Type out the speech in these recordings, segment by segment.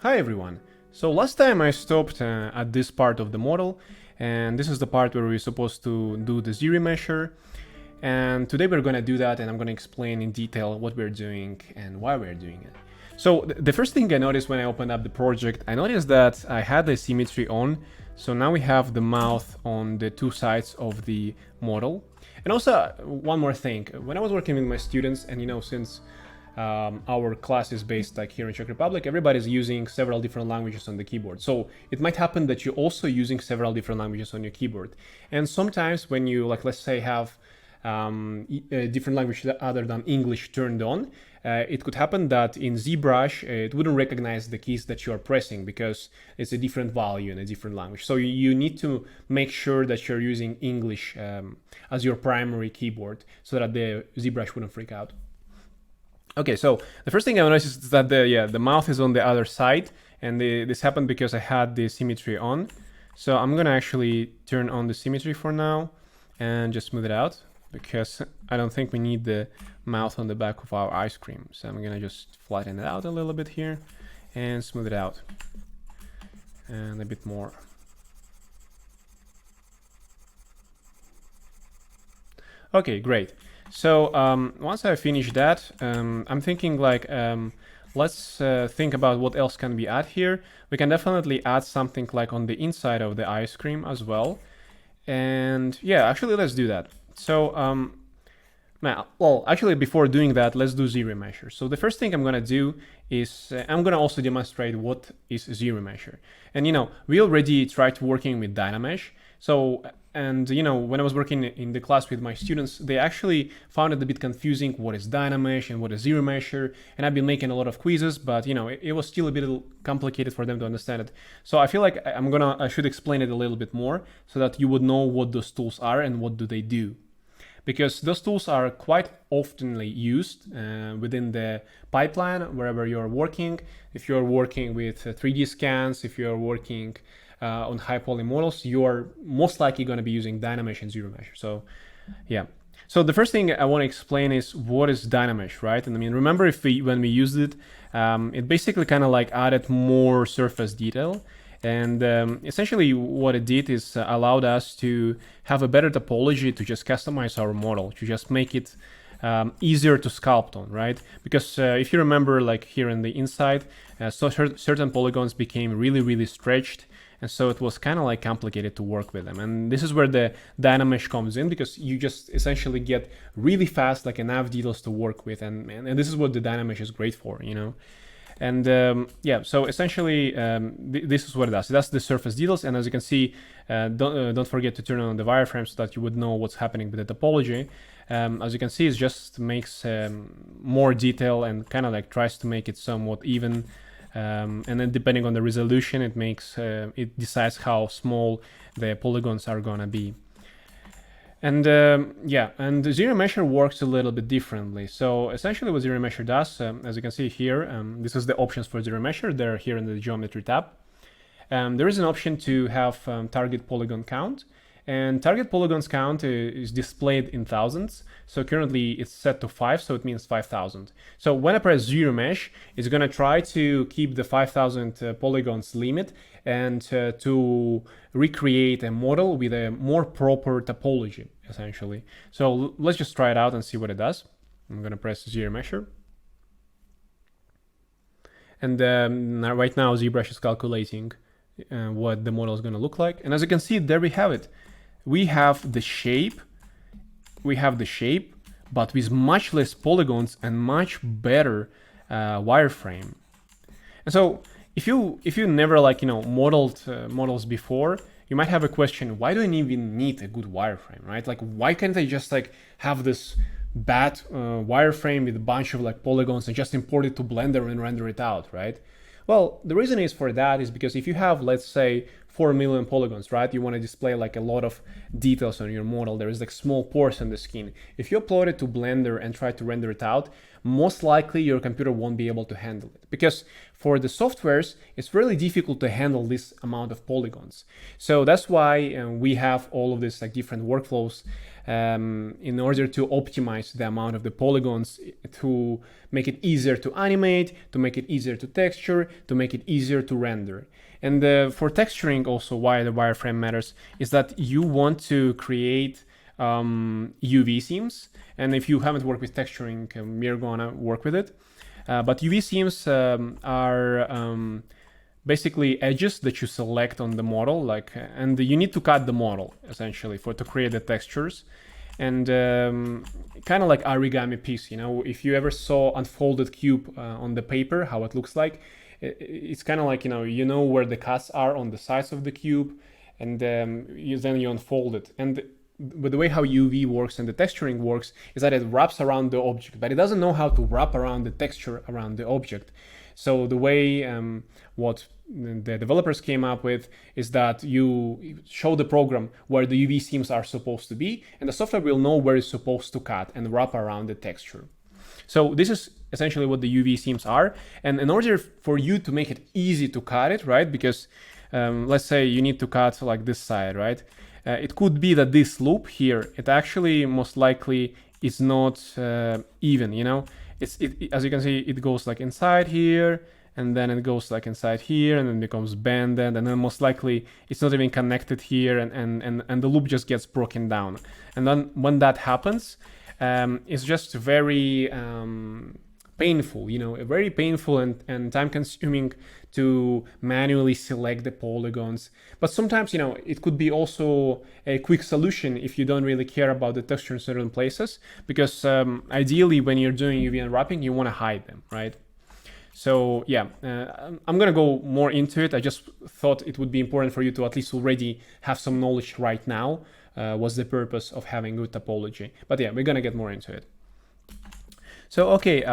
Hi everyone! So last time I stopped at this part of the model, and this is the part where we're supposed to do the zremesher, and today we're gonna do that, and I'm gonna explain in detail what we're doing and why we're doing it. So the first thing I noticed when I opened up the project, I noticed that I had the symmetry on, so now we have the mouth on the two sides of the model. And also one more thing, when I was working with my students, and since our class is based like here in Czech Republic, everybody's using several different languages on the keyboard. So it might happen that you're also using several different languages on your keyboard. And sometimes when you, like, let's say have a different language other than English turned on, it could happen that in ZBrush it wouldn't recognize the keys that you are pressing because it's a different value in a different language. So you need to make sure that you're using English as your primary keyboard so that the ZBrush wouldn't freak out. Okay, so the first thing I noticed is that the mouth is on the other side, and this happened because I had the symmetry on. So I'm gonna actually turn on the symmetry for now and just smooth it out because I don't think we need the mouth on the back of our ice cream. So I'm gonna just flatten it out a little bit here and smooth it out and a bit more. Okay, great. So once I finish that, I'm thinking like, let's think about what else can be added here. We can definitely add something like on the inside of the ice cream as well. And yeah, actually let's do that. So, well, actually before doing that, let's do zremesher. So the first thing I'm gonna do is, I'm gonna also demonstrate what is zremesher. And we already tried working with Dynamesh. So, and when I was working in the class with my students, they actually found it a bit confusing what is Dynamesh and what is zremesher, and I've been making a lot of quizzes, but it was still a bit complicated for them to understand it. So I feel like I should explain it a little bit more so that you would know what those tools are and what do they do. Because those tools are quite oftenly used within the pipeline wherever you're working. If you're working with 3D scans, if you're working on high poly models, you're most likely going to be using Dynamesh and zremesher. So yeah. So the first thing I want to explain is what is Dynamesh, right? And I mean, remember when we used it, it basically kind of like added more surface detail. And essentially what it did is allowed us to have a better topology to just customize our model, to just make it easier to sculpt on, right? Because if you remember, like here in the inside, so certain polygons became really stretched, and so it was kind of like complicated to work with them. And this is where the Dynamesh comes in, because you just essentially get really fast, like enough details to work with, and this is what the Dynamesh is great for, And yeah, so essentially this is what it does. It does the surface details, and as you can see, don't forget to turn on the wireframe so that you would know what's happening with the topology. As you can see, it just makes more detail and kind of like tries to make it somewhat even. And then depending on the resolution, it decides how small the polygons are gonna be. And yeah, and zremesher works a little bit differently. So essentially what zremesher does, as you can see here, this is the options for zremesher. They're here in the geometry tab. There is an option to have target polygon count. And target polygons count is displayed in thousands. So currently it's set to 5, so it means 5,000. So when I press zremesh, it's going to try to keep the 5,000 polygons limit and to recreate a model with a more proper topology, essentially. So let's just try it out and see what it does. I'm going to press zremesher. And right now ZBrush is calculating what the model is going to look like. And as you can see, there we have it. We have the shape, but with much less polygons and much better wireframe. And so if you never modeled models before, you might have a question: why do I even need a good wireframe, right? Like, why can't I just have this bad wireframe with a bunch of polygons and just import it to Blender and render it out, right? Well, the reason is for that is because if you have, let's say, 4 million polygons, right? You want to display a lot of details on your model. There is small pores on the skin. If you upload it to Blender and try to render it out, most likely your computer won't be able to handle it. Because for the softwares, it's really difficult to handle this amount of polygons. So that's why we have all of these like different workflows in order to optimize the amount of the polygons, to make it easier to animate, to make it easier to texture, to make it easier to render. And for texturing also, why the wireframe matters is that you want to create UV seams. And if you haven't worked with texturing, we're gonna work with it. But UV seams are basically edges that you select on the model, like, and you need to cut the model essentially to create the textures. And kind of like origami piece, you know, if you ever saw unfolded cube on the paper, how it looks like, it's kind of like, you know where the cuts are on the sides of the cube, and then you unfold it. And but the way how UV works and the texturing works is that it wraps around the object, but it doesn't know how to wrap around the texture around the object. So the way what the developers came up with is that you show the program where the UV seams are supposed to be, and the software will know where it's supposed to cut and wrap around the texture. So this is essentially what the UV seams are. And in order for you to make it easy to cut it, right? Because let's say you need to cut like this side, right? It could be that this loop here, it actually most likely is not even, you know? As you can see, it goes like inside here, and then it goes like inside here, and then becomes banded, and then most likely it's not even connected here, and the loop just gets broken down. And then when that happens, it's just very painful, you know, very painful and time consuming to manually select the polygons. But sometimes, you know, it could be also a quick solution if you don't really care about the texture in certain places, because ideally when you're doing UV unwrapping, you want to hide them, right? So yeah, I'm gonna go more into it. I just thought it would be important for you to at least already have some knowledge right now. What's the purpose of having good topology? But yeah, we're gonna get more into it. So okay,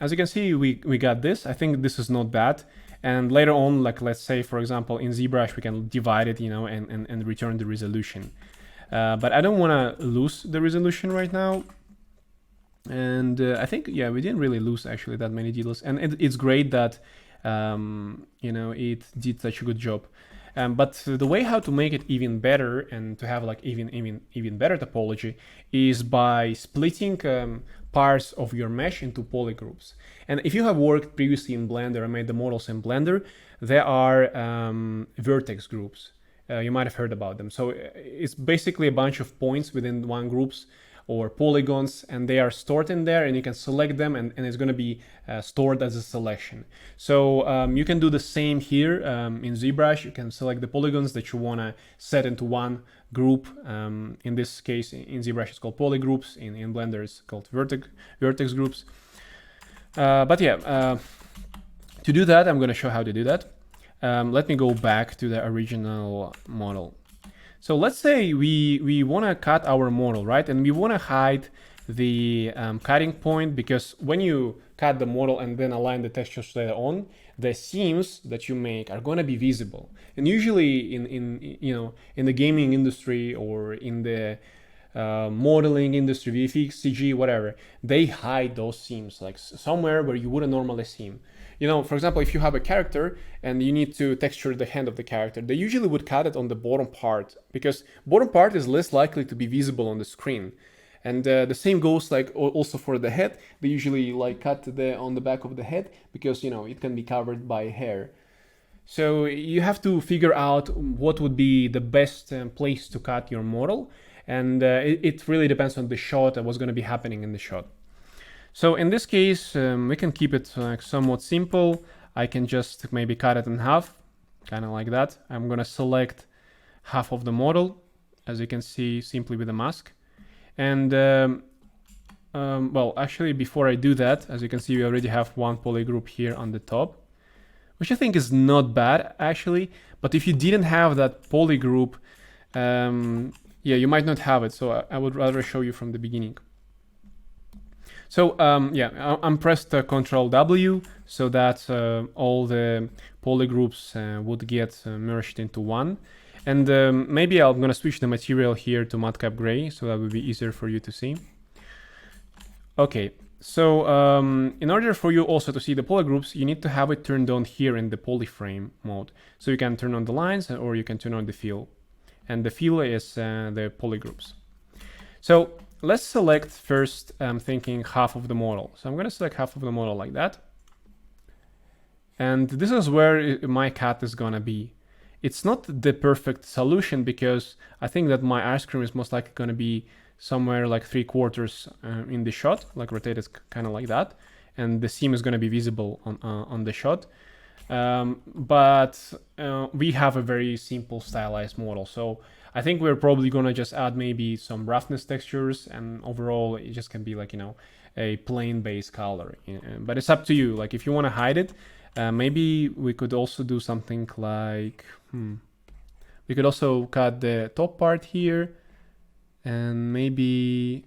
as you can see, we got this. I think this is not bad. And later on, like let's say for example in ZBrush, we can divide it, you know, and return the resolution. But I don't want to lose the resolution right now. And I think, yeah, we didn't really lose actually that many details. And it's great that, you know, it did such a good job. But the way how to make it even better and to have like even better topology is by splitting parts of your mesh into polygroups. And if you have worked previously in Blender and made the models in Blender, there are vertex groups. You might have heard about them. So it's basically a bunch of points within one groups or polygons, and they are stored in there, and you can select them, and it's going to be stored as a selection. So you can do the same here in ZBrush. You can select the polygons that you want to set into one group. In this case, in ZBrush, it's called polygroups. In Blender, it's called vertex groups. But yeah, to do that, I'm going to show how to do that. Let me go back to the original model. So let's say we want to cut our model, right? And we want to hide the cutting point, because when you cut the model and then align the textures later on, the seams that you make are going to be visible. And usually in the gaming industry or in the modeling industry, VFX, CG, whatever, they hide those seams like somewhere where you wouldn't normally see them. You know, for example, if you have a character and you need to texture the hand of the character, they usually would cut it on the bottom part, because bottom part is less likely to be visible on the screen. And the same goes like also for the head. They usually like cut on the back of the head because, you know, it can be covered by hair. So you have to figure out what would be the best place to cut your model. And it really depends on the shot and what's going to be happening in the shot. So in this case, we can keep it somewhat simple. I can just maybe cut it in half, kind of like that. I'm going to select half of the model, as you can see, simply with a mask. And well, actually, before I do that, as you can see, we already have one polygroup here on the top, which I think is not bad, actually. But if you didn't have that polygroup, yeah, you might not have it. So I would rather show you from the beginning. So yeah, I'm pressed Control W so that all the polygroups would get merged into one. And maybe I'm going to switch the material here to Matcap Gray, so that would be easier for you to see. Okay, So in order for you also to see the polygroups, you need to have it turned on here in the polyframe mode. So you can turn on the lines or you can turn on the fill. And the fill is the polygroups. So let's select first, I'm thinking half of the model. So I'm going to select half of the model like that. And this is where my cat is going to be. It's not the perfect solution because I think that my ice cream is most likely going to be somewhere like 3/4 in the shot, like rotated kind of like that. And the seam is going to be visible on the shot. But we have a very simple stylized model. So I think we're probably going to just add maybe some roughness textures, and overall it just can be like, you know, a plain base color. But it's up to you. Like if you want to hide it, maybe we could also do something like, we could also cut the top part here and maybe,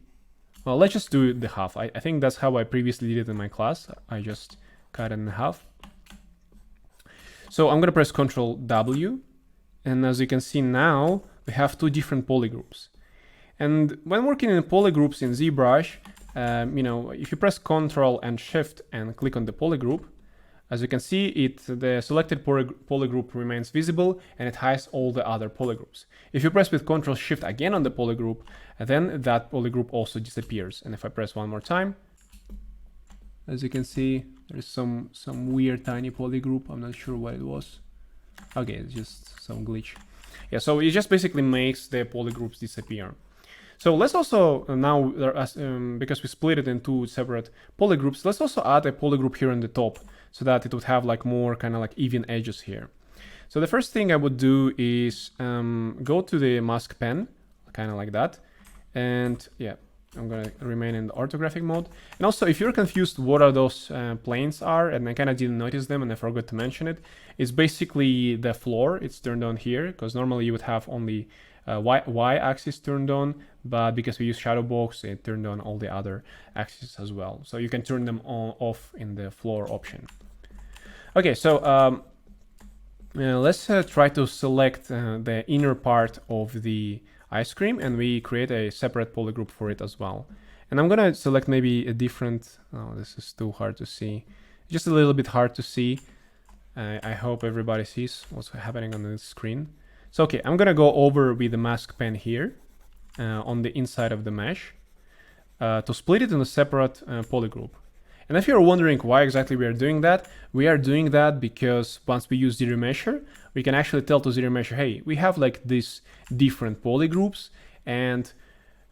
well, let's just do the half. I think that's how I previously did it in my class. I just cut it in half. So I'm gonna press Ctrl W, and as you can see now, we have two different polygroups. And when working in polygroups in ZBrush, you know, if you press Ctrl and Shift and click on the polygroup, as you can see, the selected polygroup remains visible and it hides all the other polygroups. If you press with Ctrl Shift again on the polygroup, then that polygroup also disappears. And if I press one more time, as you can see, there's some weird tiny polygroup. I'm not sure what it was. Okay, it's just some glitch. Yeah, so it just basically makes the polygroups disappear. So let's also now, because we split it in two separate polygroups, let's also add a polygroup here on the top so that it would have like more kind of like even edges here. So the first thing I would do is go to the mask pen, kind of like that. And yeah, I'm gonna remain in the orthographic mode. And also, if you're confused what are those planes are, and I kind of didn't notice them and I forgot to mention it, it's basically the floor. It's turned on here because normally you would have only y-axis turned on, but because we use shadow box, it turned on all the other axes as well. So you can turn them on, off in the floor option. Okay, so let's try to select the inner part of the ice cream, and we create a separate polygroup for it as well. And I'm gonna select maybe a different, oh, this is too hard to see. Just a little bit hard to see. I hope everybody sees what's happening on the screen. So, okay, I'm gonna go over with the mask pen here on the inside of the mesh to split it in a separate polygroup. And if you're wondering why exactly we are doing that because once we use zremesher, we can actually tell to zremesher, hey, we have like these different polygroups, and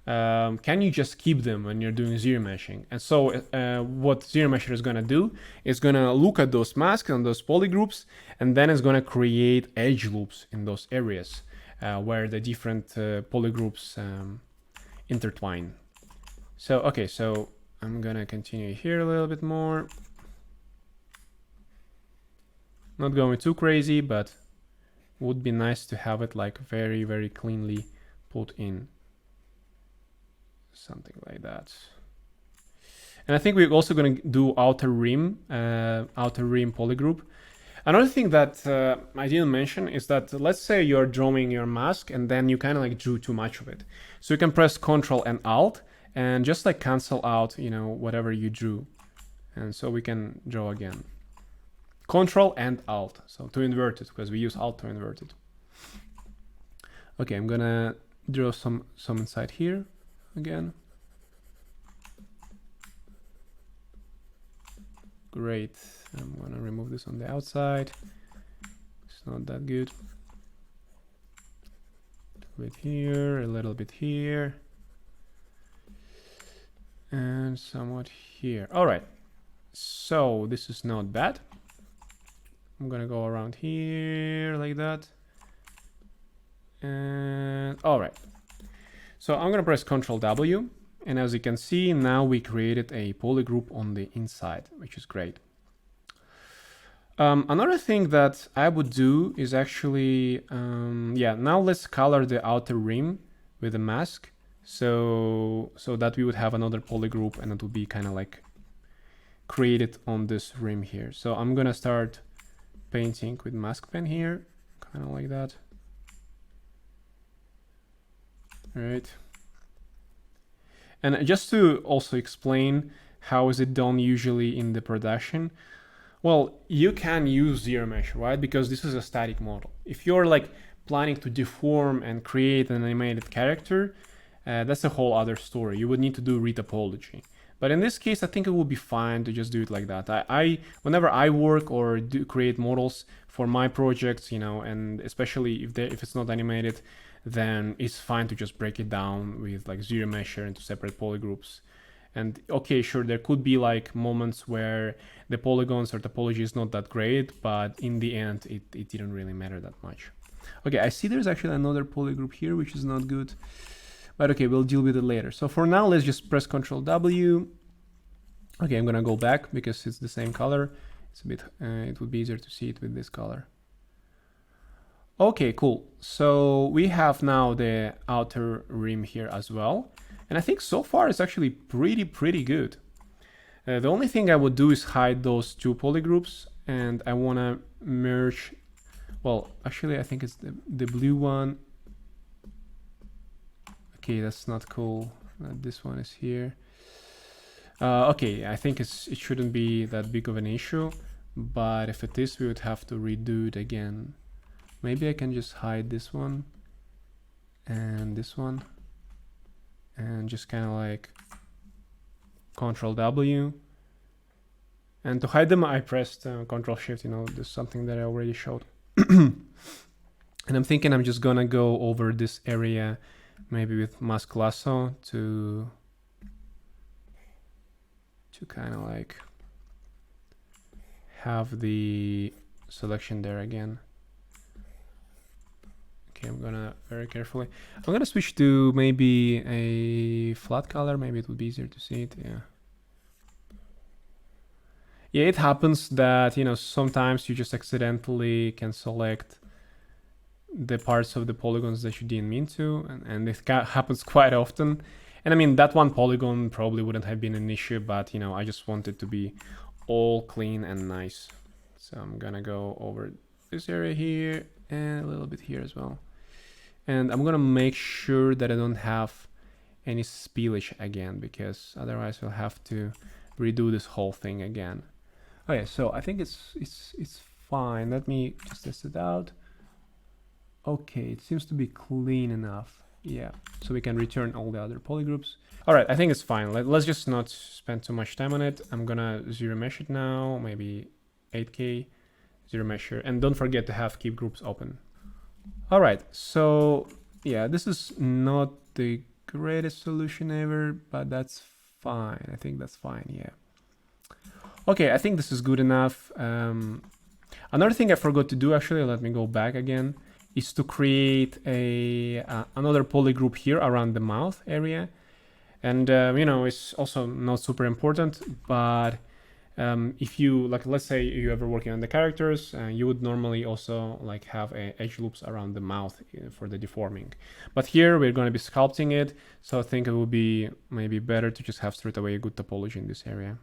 can you just keep them when you're doing zremeshing? And so what zremesher is gonna do is gonna look at those masks and those polygroups, and then it's gonna create edge loops in those areas where the different polygroups intertwine. So, okay, so I'm gonna continue here a little bit more. Not going too crazy, but would be nice to have it like very, very cleanly put in. Something like that. And I think we're also gonna do outer rim polygroup. Another thing that I didn't mention is that let's say you're drawing your mask and then you kind of like drew too much of it. So you can press Ctrl and Alt and just like cancel out, you know, whatever you drew. And so we can draw again. Ctrl and Alt, so to invert it, because we use Alt to invert it. Okay, I'm gonna draw some inside here again. Great, I'm gonna remove this on the outside. It's not that good. A bit here, a little bit here. And somewhat here. All right, so this is not bad. I'm gonna go around here like that. And all right, so I'm gonna press Ctrl W, and as you can see, now we created a polygroup on the inside, which is great. Another thing that I would do is actually, yeah, now let's color the outer rim with a mask. So that we would have another polygroup and it would be kind of like created on this rim here. So I'm gonna start painting with mask pen here, kind of like that. All right. And just to also explain, how is it done usually in the production? Well, you can use zremesher, right? Because this is a static model. If you're like planning to deform and create an animated character, that's a whole other story. You would need to do retopology. But in this case, I think it would be fine to just do it like that. Whenever I work or do create models for my projects, you know, and especially if it's not animated, then it's fine to just break it down with like zremesher into separate polygroups. And okay, sure, there could be like moments where the polygons or topology is not that great, but in the end, it didn't really matter that much. Okay, I see there's actually another polygroup here, which is not good. But okay, we'll deal with it later. So for now, let's just press Ctrl W. Okay, I'm gonna go back because it's the same color. It's a bit, it would be easier to see it with this color. Okay, cool. So we have now the outer rim here as well. And I think so far it's actually pretty good. The only thing I would do is hide those two polygroups, and I wanna merge, well, actually I think it's the blue one. Okay, that's not cool. This one is here. Okay, I think it shouldn't be that big of an issue, but if it is, we would have to redo it again. Maybe I can just hide this one and this one, and just kind of like Ctrl W. And to hide them, I pressed Ctrl Shift. You know, there's something that I already showed. And I'm thinking I'm just gonna go over this area, maybe with mask lasso to kind of like have the selection there again. Okay, I'm gonna very carefully. I'm gonna switch to maybe a flat color. Maybe it would be easier to see it. Yeah. Yeah, it happens that, you know, sometimes you just accidentally can select the parts of the polygons that you didn't mean to, and it happens quite often. And I mean, that one polygon probably wouldn't have been an issue, but you know, I just want it to be all clean and nice. So I'm gonna go over this area here and a little bit here as well. And I'm gonna make sure that I don't have any spillage again, because otherwise we'll have to redo this whole thing again. Okay, so I think it's fine. Let me just test it out. Okay, it seems to be clean enough. Yeah, so we can return all the other polygroups. All right, I think it's fine. Let's just not spend too much time on it. I'm gonna zremesh it now, maybe 8K zremesher, and don't forget to have keep groups open. All right, so yeah, this is not the greatest solution ever, but that's fine. I think that's fine, yeah. Okay, I think this is good enough. Another thing I forgot to do, actually, let me go back again, is to create another polygroup here around the mouth area. And, you know, it's also not super important, but if you, like, let's say you ever working on the characters, you would normally also like have edge loops around the mouth for the deforming. But here we're going to be sculpting it, so I think it would be maybe better to just have straight away a good topology in this area,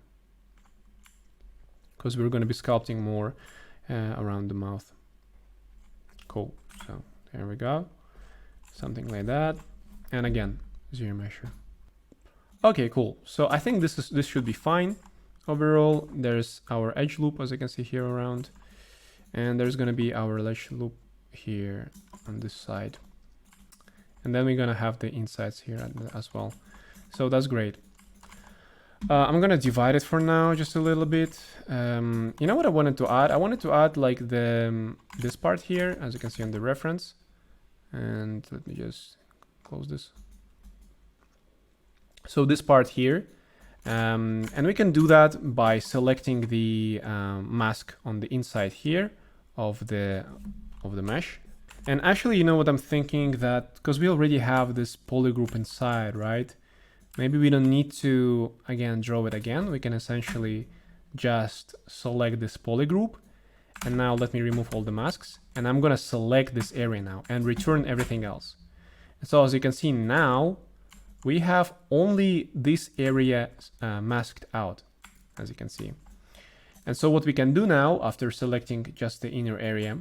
because we're going to be sculpting more around the mouth. Cool. So there we go. Something like that. And again, zremesher. Okay, cool. So I think this should be fine. Overall, there's our edge loop, as you can see here around, and there's going to be our edge loop here on this side. And then we're going to have the insides here as well. So that's great. I'm gonna divide it for now just a little bit. You know what I wanted to add? I wanted to add like this part here, as you can see on the reference. And let me just close this. So this part here, and we can do that by selecting the mask on the inside here of the mesh. And actually, you know what I'm thinking, that because we already have this polygroup inside, right? Maybe we don't need to, again, draw it again. We can essentially just select this polygroup. And now let me remove all the masks. And I'm going to select this area now and return everything else. And so as you can see now, we have only this area masked out, as you can see. And so what we can do now, after selecting just the inner area,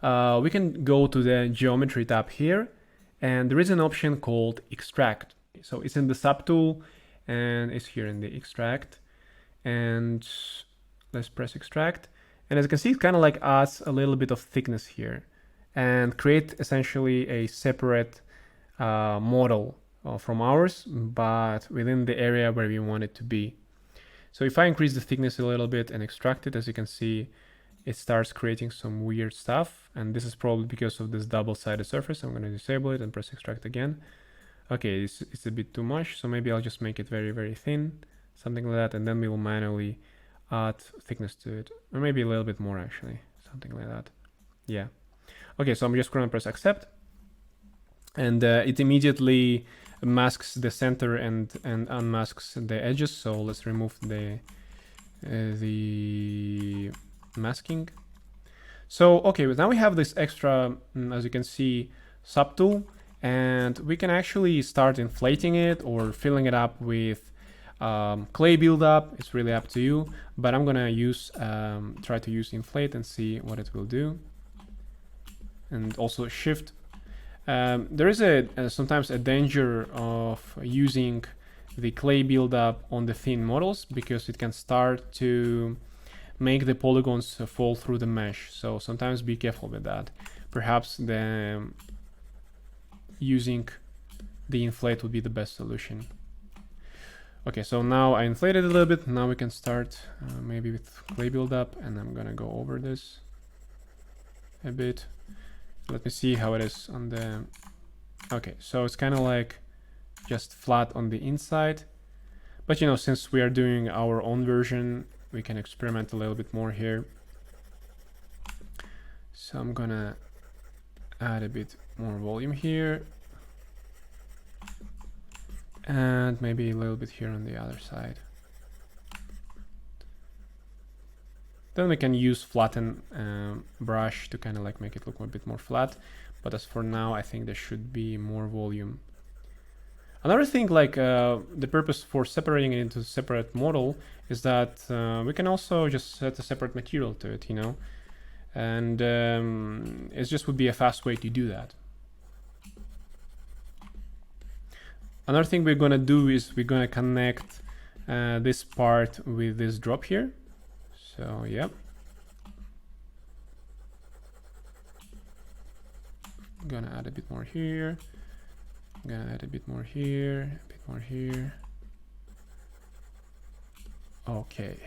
we can go to the geometry tab here. And there is an option called extract. So it's in the subtool, and it's here in the extract. And let's press extract. And as you can see, it kind of like adds a little bit of thickness here and create essentially a separate model from ours, but within the area where we want it to be. So if I increase the thickness a little bit and extract it, as you can see, it starts creating some weird stuff. And this is probably because of this double-sided surface. I'm going to disable it and press extract again. Okay, it's a bit too much. So maybe I'll just make it very, very thin, something like that. And then we will manually add thickness to it, or maybe a little bit more actually, something like that. Yeah. Okay, so I'm just going to press accept. And it immediately masks the center and unmasks the edges. So let's remove the masking. So okay, now we have this extra, as you can see, subtool, and we can actually start inflating it or filling it up with clay buildup. It's really up to you, but I'm gonna use try to use inflate and see what it will do. And also shift. There is sometimes a danger of using the clay buildup on the thin models because it can start to make the polygons fall through the mesh. So sometimes be careful with that. Perhaps using the inflate would be the best solution. Okay, so now I inflated a little bit. Now we can start maybe with clay buildup, and I'm gonna go over this a bit. Let me see how it is on the... Okay, so it's kind of like just flat on the inside. But you know, since we are doing our own version, we can experiment a little bit more here. So I'm gonna add a bit more volume here. And maybe a little bit here on the other side. Then we can use flatten brush to kind of like make it look a bit more flat. But as for now, I think there should be more volume. Another thing, like the purpose for separating it into a separate model is that we can also just set a separate material to it, you know, and it just would be a fast way to do that. Another thing we're gonna do is we're gonna connect this part with this drop here. So yeah, I'm gonna add a bit more here. I'm gonna add a bit more here, a bit more here. Okay.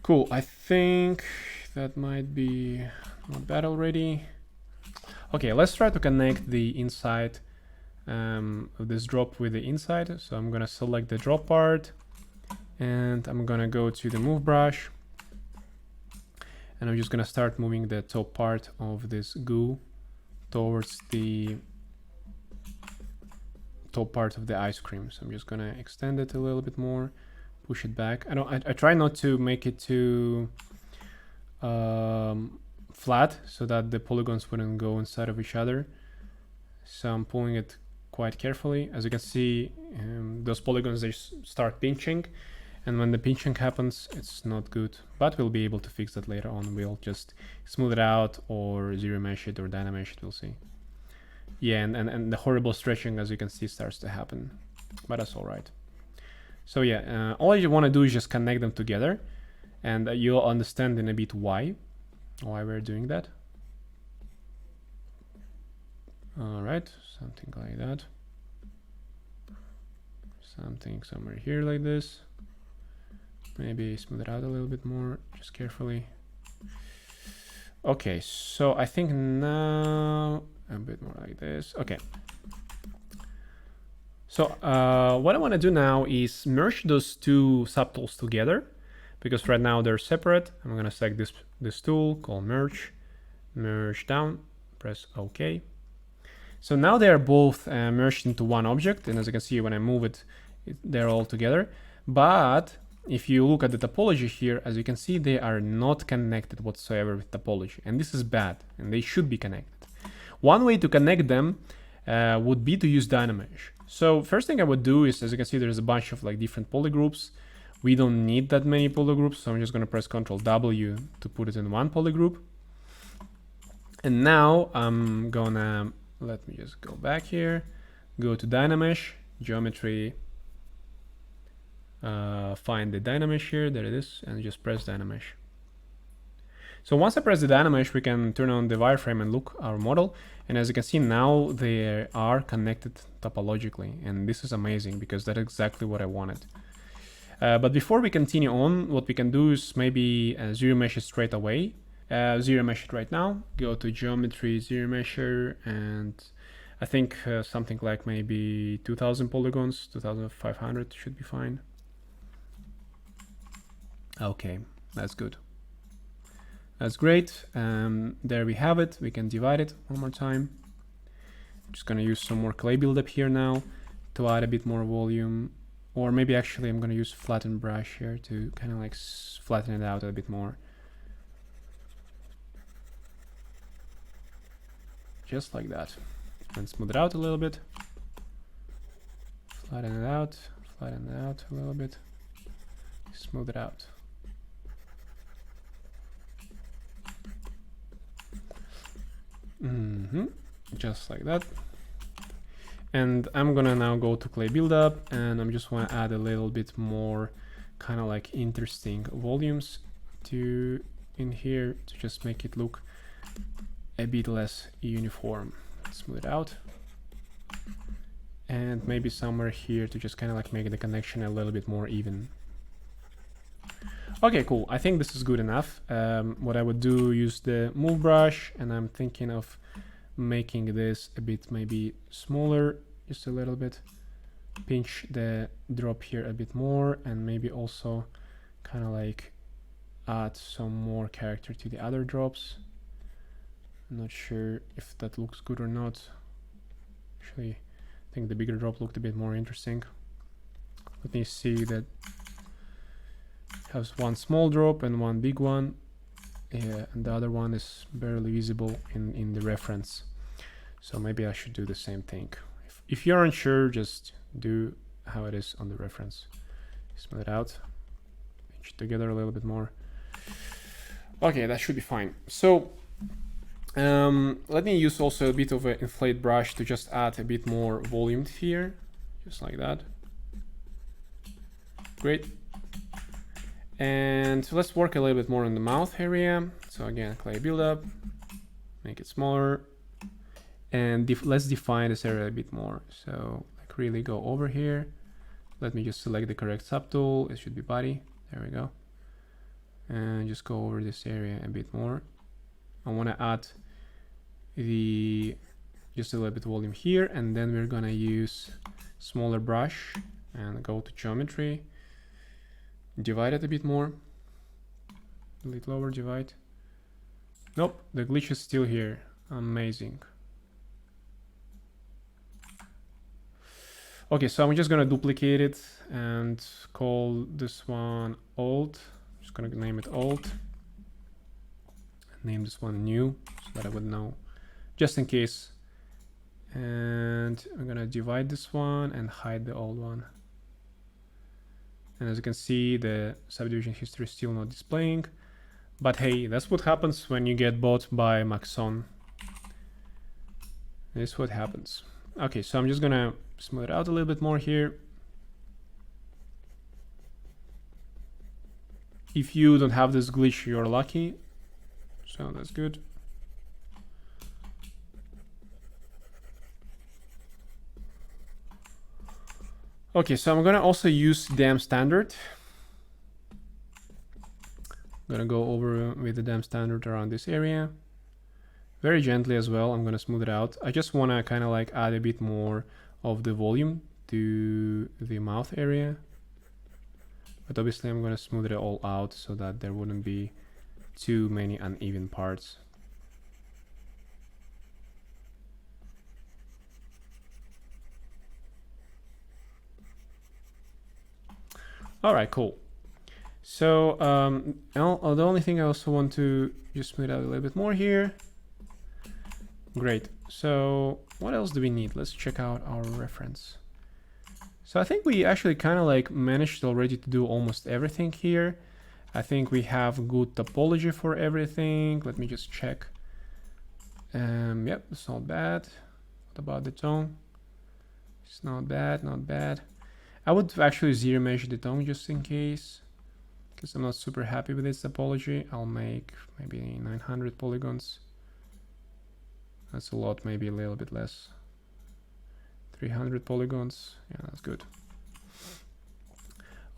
Cool, I think that might be not bad already. Okay, let's try to connect the inside of this drop with the inside. So I'm gonna select the drop part, and I'm gonna go to the move brush, and I'm just gonna start moving the top part of this goo towards the top part of the ice cream. So I'm just gonna extend it a little bit more, push it back. I try not to make it too flat so that the polygons wouldn't go inside of each other. So I'm pulling it quite carefully. As you can see, those polygons, they start pinching, and when the pinching happens, it's not good, but we'll be able to fix that later on. We'll just smooth it out or zremesh it or dynamesh it, we'll see. Yeah, and the horrible stretching, as you can see, starts to happen, but that's all right. So yeah, all you want to do is just connect them together, and you'll understand in a bit why we're doing that. All right, something like that. Something somewhere here like this. Maybe smooth it out a little bit more, just carefully. Okay, so I think now a bit more like this. Okay. So what I want to do now is merge those two subtools together, because right now they're separate. I'm going to select this tool called merge down, press OK. So now they are both merged into one object, and as you can see, when I move it, they're all together. But if you look at the topology here, as you can see, they are not connected whatsoever with topology, and this is bad, and they should be connected. One way to connect them would be to use dynamesh. So first thing I would do is, as you can see, there's a bunch of like different polygroups we don't need that many polygroups, so I'm just gonna press Ctrl W to put it in one polygroup. And now I'm gonna, let me just go back here, go to Dynamesh, Geometry, find the Dynamesh here, there it is, and just press Dynamesh. So once I press the Dynamesh, we can turn on the wireframe and look our model. And as you can see now, they are connected topologically. And this is amazing because that's exactly what I wanted. But before we continue on, what we can do is maybe zremesh it straight away. Zremesh it right now, go to Geometry, zremesher, and I think something like maybe 2000 polygons, 2500 should be fine. Okay, that's good. That's great. There we have it. We can divide it one more time. I'm just gonna use some more clay buildup here now to add a bit more volume, or maybe actually I'm gonna use flatten brush here to kind of like flatten it out a bit more. Just like that. And smooth it out a little bit. Flatten it out a little bit. Smooth it out. Just like that. And I'm gonna now go to clay buildup, and I'm just want to add a little bit more kind of like interesting volumes to in here to just make it look a bit less uniform. Smooth it out, and maybe somewhere here to just kind of like make the connection a little bit more even. Okay, cool. I think this is good enough. What I would do, use the move brush, and I'm thinking of making this a bit maybe smaller, just a little bit. Pinch the drop here a bit more, and maybe also kind of like add some more character to the other drops. I'm not sure if that looks good or not. Actually, I think the bigger drop looked a bit more interesting. Let me see that has one small drop and one big one. Yeah, and the other one is barely visible in the reference. So maybe I should do the same thing. If you're unsure, just do how it is on the reference. Smooth it out, pinch it together a little bit more. Okay, that should be fine. So let me use also a bit of an inflate brush to just add a bit more volume here, just like that. Great. And let's work a little bit more on the mouth area. So again, clay buildup, make it smaller, and let's define this area a bit more. So like really go over here. Let me just select the correct subtool. It should be body. There we go. And just go over this area a bit more. I want to add just a little bit of volume here, and then we're gonna use smaller brush and go to geometry. Divide it a bit more. A little lower, divide. Nope, the glitch is still here. Amazing. Okay, so I'm just gonna duplicate it and call this one old. I'm just gonna name it old. Name this one new so that I would know, just in case. And I'm gonna divide this one and hide the old one. And as you can see, the subdivision history is still not displaying. But hey, that's what happens when you get bought by Maxon. This is what happens. Okay, so I'm just gonna smooth it out a little bit more here. If you don't have this glitch, you're lucky. So that's good. Okay, so I'm gonna also use dam standard. I'm gonna go over with the dam standard around this area. Very gently as well, I'm gonna smooth it out. I just wanna kind of like add a bit more of the volume to the mouth area. But obviously I'm gonna smooth it all out so that there wouldn't be too many uneven parts. All right, cool. So the only thing I also want to just smooth out a little bit more here. Great. So what else do we need? Let's check out our reference. So I think we actually kind of like managed already to do almost everything here. I think we have good topology for everything. Let me just check. Yep, it's not bad. What about the tone? It's not bad, not bad. I would actually zremesher the tone just in case, because I'm not super happy with this topology. I'll make maybe 900 polygons. That's a lot, maybe a little bit less. 300 polygons, yeah, that's good.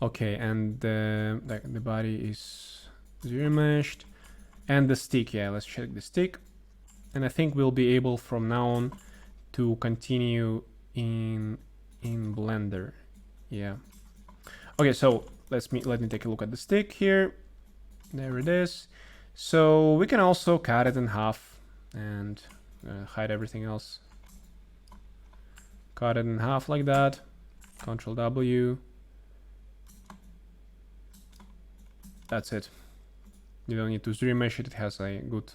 Okay, and the body is zremeshed. And the stick, yeah, let's check the stick. And I think we'll be able from now on to continue in Blender. Yeah. Okay, so let me take a look at the stick here. There it is. So we can also cut it in half and hide everything else. Cut it in half like that. Control W. That's it. You don't need to zremesh it. It has a good.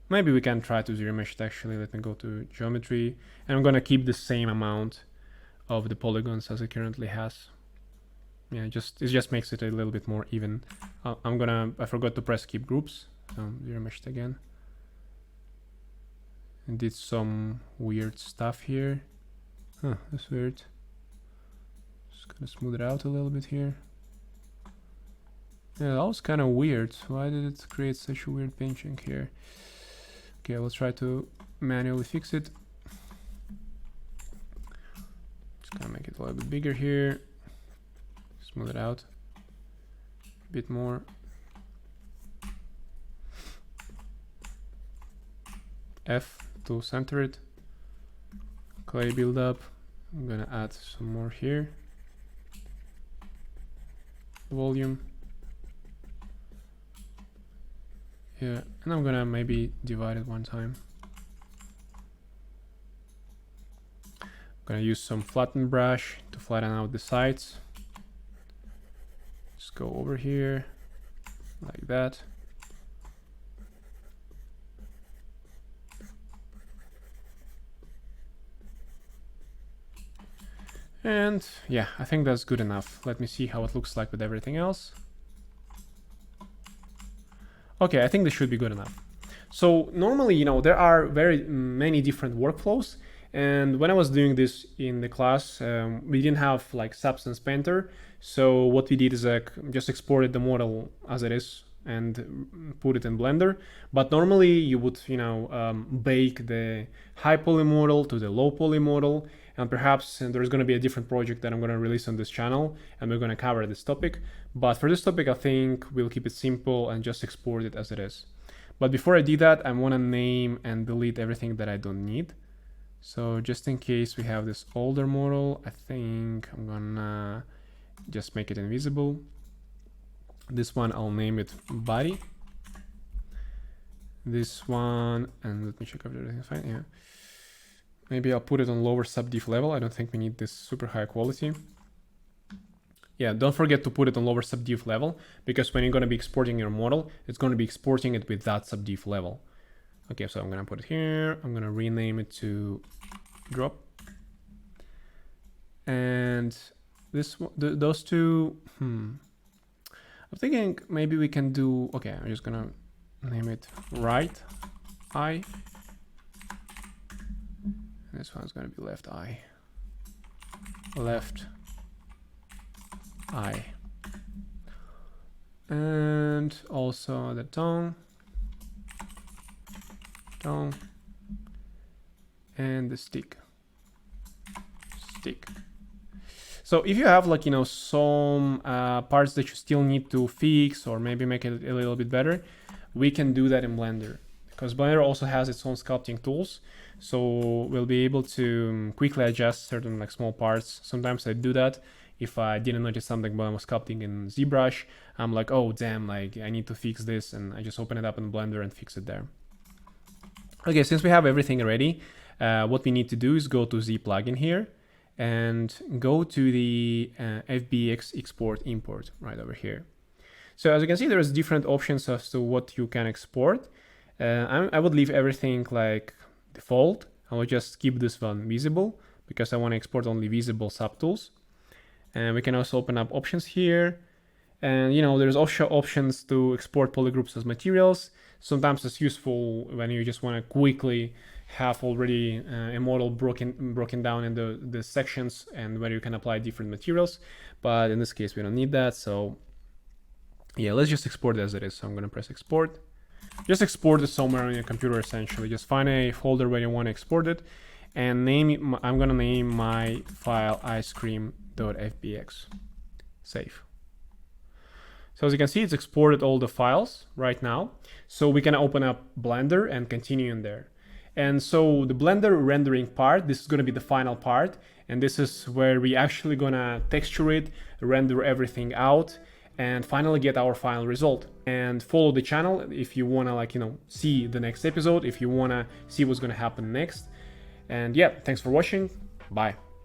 Maybe we can try to zremesh it actually. Let me go to geometry, and I'm gonna keep the same amount of the polygons as it currently has. Yeah, it just makes it a little bit more even. I forgot to press keep groups, so zremesh it again. And did some weird stuff here. Huh, that's weird. Just gonna smooth it out a little bit here. Yeah, that was kind of weird. Why did it create such a weird pinching here? Okay, let's try to manually fix it. Just gonna make it a little bit bigger here. Smooth it out a bit more. F to center it. Clay build up. I'm gonna add some more here. Volume. Yeah, and I'm gonna maybe divide it one time. I'm gonna use some flatten brush to flatten out the sides. Just go over here like that. And yeah, I think that's good enough. Let me see how it looks like with everything else. Okay, I think this should be good enough. So normally, you know, there are very many different workflows. And when I was doing this in the class, we didn't have like Substance Painter. So what we did is just exported the model as it is and put it in Blender. But normally you would, you know, bake the high poly model to the low poly model. And perhaps there's going to be a different project that I'm going to release on this channel, and we're going to cover this topic. But for this topic, I think we'll keep it simple and just export it as it is. But before I do that, I want to name and delete everything that I don't need. So just in case we have this older model, I think I'm gonna just make it invisible. This one, I'll name it body. This one, and let me check if everything's fine, yeah. Maybe I'll put it on lower subdiv level. I don't think we need this super high quality. Yeah, don't forget to put it on lower subdiv level, because when you're going to be exporting your model, it's going to be exporting it with that subdiv level. Okay, so I'm going to put it here. I'm going to rename it to drop. And those two, I'm thinking maybe we can do, okay, I'm just going to name it right eye. This one's going to be left eye. Left eye. And also the tongue. Tongue. And the stick. Stick. So if you have like, you know, some parts that you still need to fix or maybe make it a little bit better, we can do that in Blender. Because Blender also has its own sculpting tools. So we'll be able to quickly adjust certain like small parts. Sometimes I do that. If I didn't notice something while I was sculpting in ZBrush, I'm like, oh damn, like I need to fix this, and I just open it up in Blender and fix it there. Okay, since we have everything ready, what we need to do is go to Z plugin here and go to the FBX export import right over here. So as you can see, there's different options as to what you can export. I would leave everything like default. I will just keep this one visible, because I want to export only visible subtools. And we can also open up options here. And there's also options to export polygroups as materials. Sometimes it's useful when you just want to quickly have already a model broken down into the sections and where you can apply different materials. But in this case, we don't need that. So yeah, let's just export it as it is. So I'm going to press export. Just export it somewhere on your computer, essentially. Just find a folder where you want to export it and name it. I'm going to name my file icecream.fbx. Save. So as you can see, it's exported all the files right now. So we can open up Blender and continue in there. And so the Blender rendering part, this is going to be the final part. And this is where we actually going to texture it, render everything out, and finally get our final result. And follow the channel if you want to see the next episode, if you want to see what's going to happen next. And yeah, thanks for watching. Bye.